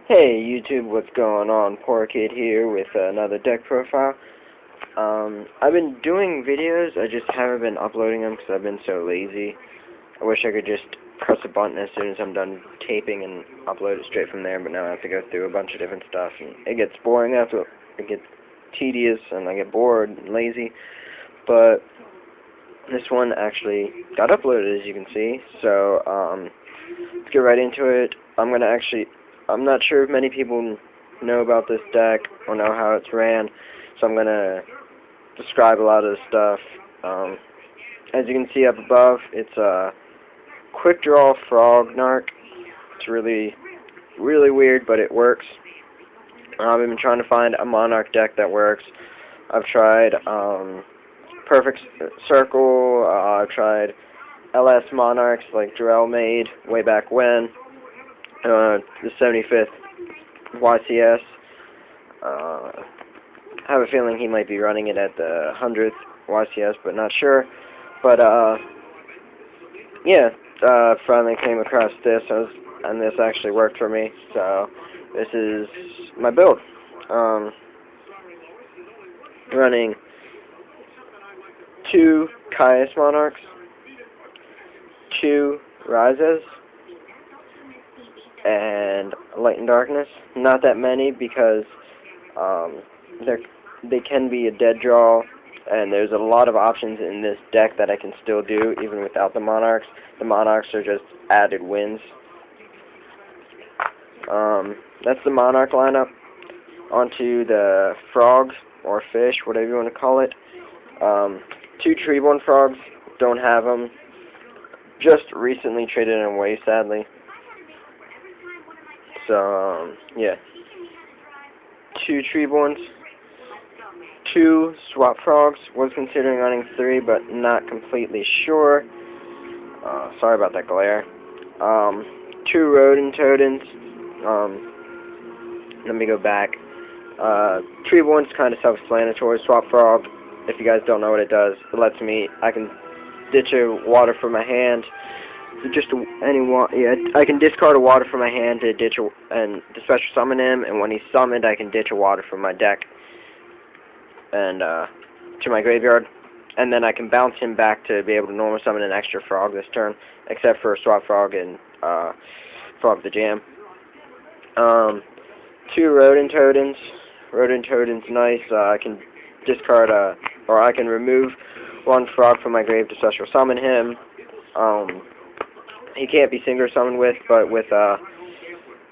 Hey YouTube, what's going on? Poor Kid here with another deck profile. I've been doing videos, I just haven't been uploading them because I've been so lazy. I wish I could just press a button as soon as I'm done taping and upload it straight from there, but now I have to go through a bunch of different stuff, and it gets boring after it gets tedious, and I get bored and lazy. But this one actually got uploaded, as you can see, so let's get right into it. I'm not sure if many people know about this deck or know how it's ran, so I'm going to describe a lot of the stuff. As you can see up above, it's a Quickdraw Frognarch. It's really weird, but it works. I've been trying to find a Monarch deck that works. I've tried Perfect Circle, I've tried LS Monarchs like Jarrell made way back when. The 75th YCS. I have a feeling he might be running it at the 100th YCS, but not sure. But yeah, finally came across this, and this actually worked for me. So this is my build. Running 2 Caius Monarchs, 2 Rises, and Light and Darkness. Not that many because they can be a dead draw, and there's a lot of options in this deck that I can still do even without the Monarchs. The Monarchs are just added wins. That's the Monarch lineup. Onto the frogs, or fish, whatever you want to call it. 2 Treeborn frogs, don't have them. Just recently traded them away, sadly. So, yeah. 2 Treeborns, 2 Swap Frogs. Was considering running 3, but not completely sure. Sorry about that glare. 2 Rodentodons. Let me go back. Treeborn's kind of self-explanatory. Swap Frog, if you guys don't know what it does, I can ditch a water from my hand. I can discard a water from my hand to to special summon him, and when he's summoned, I can ditch a water from my deck and to my graveyard, and then I can bounce him back to be able to normal summon an extra frog this turn, except for Swap Frog and Frog the Jam. 2 Rodentodons. Rodentodon's nice. I can discard or I can remove 1 frog from my grave to special summon him. He can't be single summoned with, but with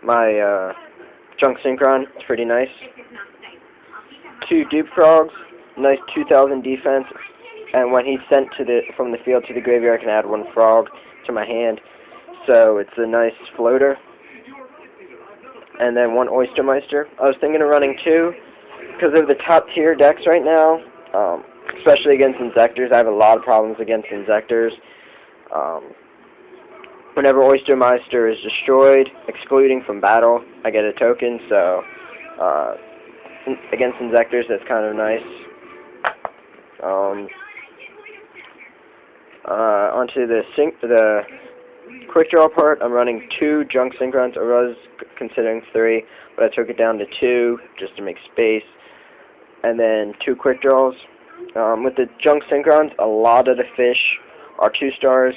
my Junk Synchron, it's pretty nice. 2 Dupe Frogs, nice 2000 defense, and when he's sent from the field to the graveyard, I can add 1 frog to my hand, so it's a nice floater. And then 1 Oystermeister. I was thinking of running 2, because of the top tier decks right now, especially against Inzectors. I have a lot of problems against Inzectors. Whenever Oystermeister is destroyed, excluding from battle, I get a token, so against Inzectors, that's kind of nice. Onto the quick draw part, I'm running 2 Junk Synchrons. I was considering 3, but I took it down to 2 just to make space, and then 2 quick draws. With the Junk Synchrons, a lot of the fish are 2 stars,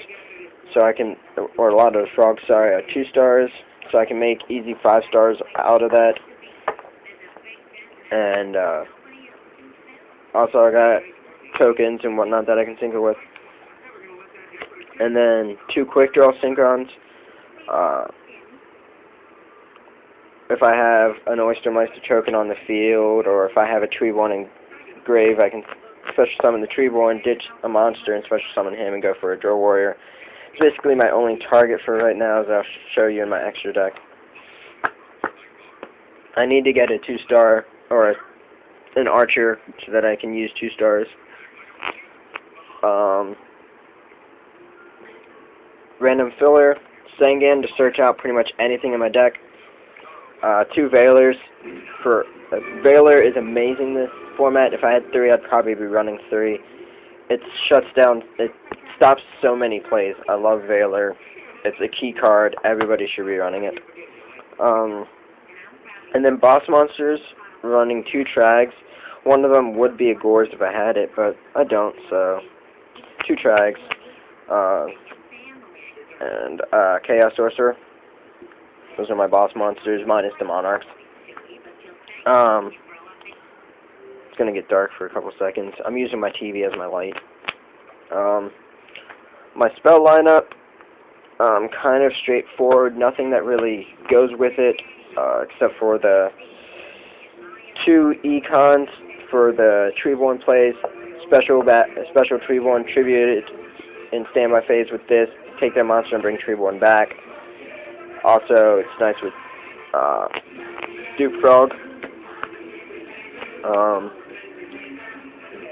so I can, or a lot of the frogs, sorry, are 2 stars, so I can make easy 5 stars out of that. And also I got tokens and whatnot that I can synchro with. And then 2 quick draw synchrons. If I have an Oystermeister token on the field, or if I have a Treeborn in grave, I can special summon the Treeborn, ditch a monster, and special summon him and go for a Draw Warrior. It's basically my only target for right now, as I'll show you in my extra deck. I need to get a 2-star, or an Archer, so that I can use 2 stars. Random filler, Sangan to search out pretty much anything in my deck. 2 Veilers. Veiler is amazing in this format. If I had 3, I'd probably be running 3. It stops so many plays. I love Veiler. It's a key card. Everybody should be running it. And then boss monsters, running 2 Trags. One of them would be a Gorz if I had it, but I don't, so 2 Trags. And Chaos Sorcerer. Those are my boss monsters, minus the Monarchs. It's gonna get dark for a couple seconds. I'm using my TV as my light. My spell lineup, kind of straightforward. Nothing that really goes with it, except for the 2 econs for the Treeborn plays. Special Treeborn tributed in standby phase with this. Take their monster and bring Treeborn back. Also, it's nice with Duke Frog.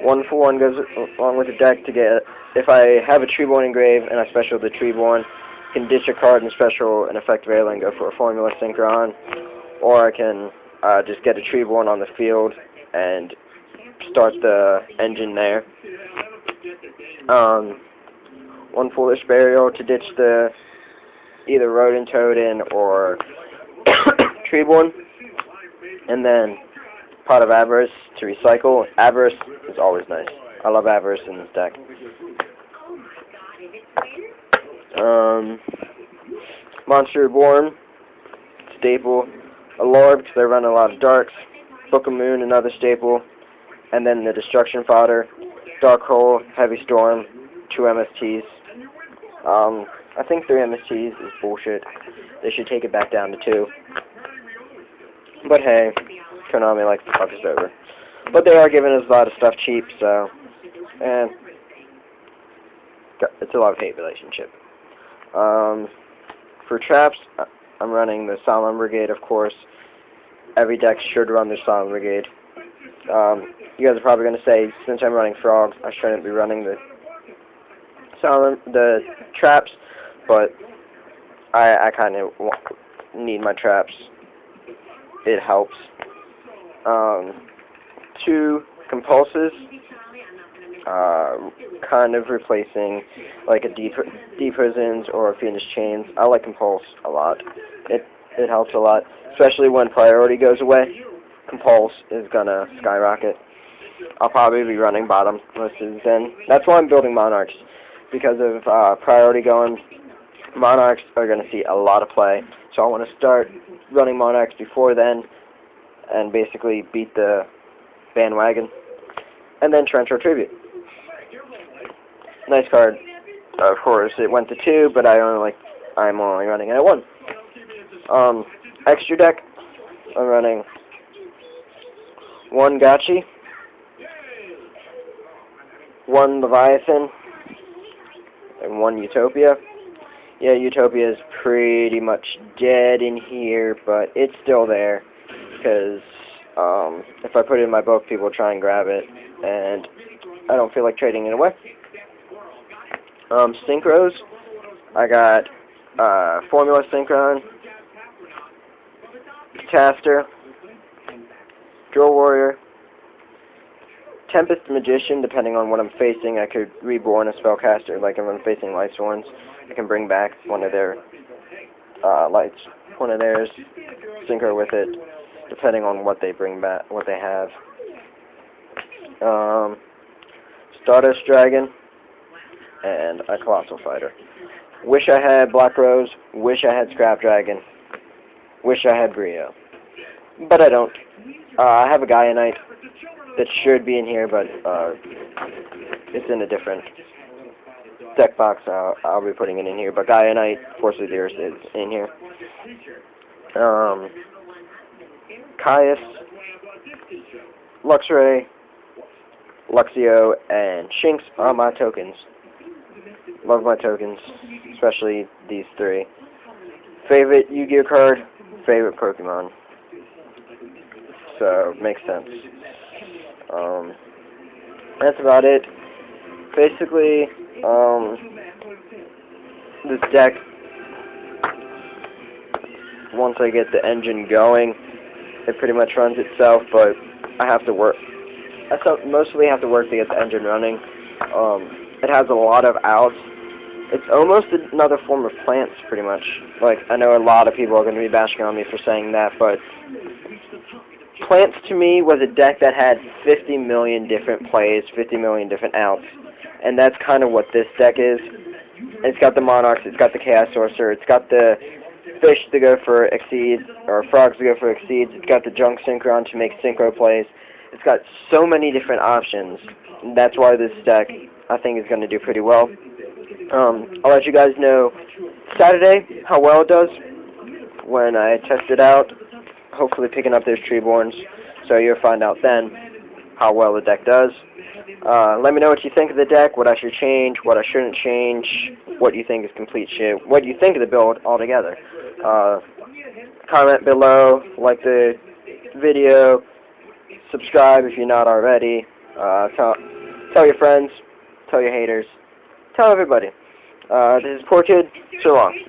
1-for-1 goes along with the deck to get. If I have a Treeborn engrave and I special the Treeborn, I can ditch a card and special an effect Veiler and go for a Formula Synchron, or I can just get a Treeborn on the field and start the engine there. 1 Foolish Burial to ditch the either Rodent Toadin or Treeborn, and then Pot of Avarice to recycle. Avarice is always nice. I love Avarice in this deck. Monster Reborn, staple. Alorb, because I run a lot of Darks. Book of Moon, another staple. And then the Destruction Fodder. Dark Hole, Heavy Storm, 2 MSTs. I think 3 MSTs is bullshit. They should take it back down to 2. But hey, Konami likes to fuck us over. But they are giving us a lot of stuff cheap, so, it's a love-hate relationship. For traps, I'm running the Solemn Brigade, of course. Every deck should run the Solemn Brigade. You guys are probably going to say, since I'm running frogs, I shouldn't be running the traps, but I kind of need my traps. It helps. 2 Compulses, kind of replacing like a Deep Prisons or a Fiendish Chains. I like Compulse a lot. It helps a lot, especially when priority goes away. Compulse is gonna skyrocket. I'll probably be running bottom most of the then. That's why I'm building Monarchs, because of priority going. Monarchs are gonna see a lot of play, so I want to start running Monarchs before then, and basically beat the bandwagon. And then Torrential Tribute. Nice card. Of course, it went to 2, but I'm only running it at 1. Extra deck, I'm running 1 Gotchi, 1 Leviathan, and 1 Utopia. Yeah, Utopia is pretty much dead in here, but it's still there, because if I put it in my book, people will try and grab it, and I don't feel like trading it away. Synchros, I got Formula Synchron, Caster, Drill Warrior, Tempest Magician, depending on what I'm facing. I could reborn a spellcaster, like if I'm facing Lightsworns, I can bring back one of their one of theirs, synchro with it, depending on what they bring back, what they have. Stardust Dragon, and a Colossal Fighter. Wish I had Black Rose, wish I had Scrap Dragon, wish I had Brio. But I don't. I have a Gaia Knight that should be in here, but it's in a different deck box. I'll be putting it in here, but Gaia Knight, Force of the Earth is in here. Caius, Luxray, Luxio, and Shinx are my tokens. Love my tokens, especially these 3. Favorite Yu-Gi-Oh card, favorite Pokemon. So, makes sense. That's about it. Basically, this deck, once I get the engine going, it pretty much runs itself, but I have to work. I mostly have to work to get the engine running. It has a lot of outs. It's almost another form of plants, pretty much. Like, I know a lot of people are going to be bashing on me for saying that, but Plants to me was a deck that had 50 million different plays, 50 million different outs, and that's kind of what this deck is. It's got the Monarchs, it's got the Chaos Sorcerer, it's got the fish to go for Exceeds, or frogs to go for Exceeds, it's got the Junk Synchron to make Synchro plays. It's got so many different options. That's why this deck, I think, is going to do pretty well. I'll let you guys know Saturday how well it does when I test it out. Hopefully picking up those Treeborns, so you'll find out then how well the deck does. Let me know what you think of the deck, what I should change, what I shouldn't change, what you think is complete shit, what you think of the build altogether. Comment below, like the video, subscribe if you're not already, tell your friends, tell your haters, tell everybody. This is Poor Kid, so long.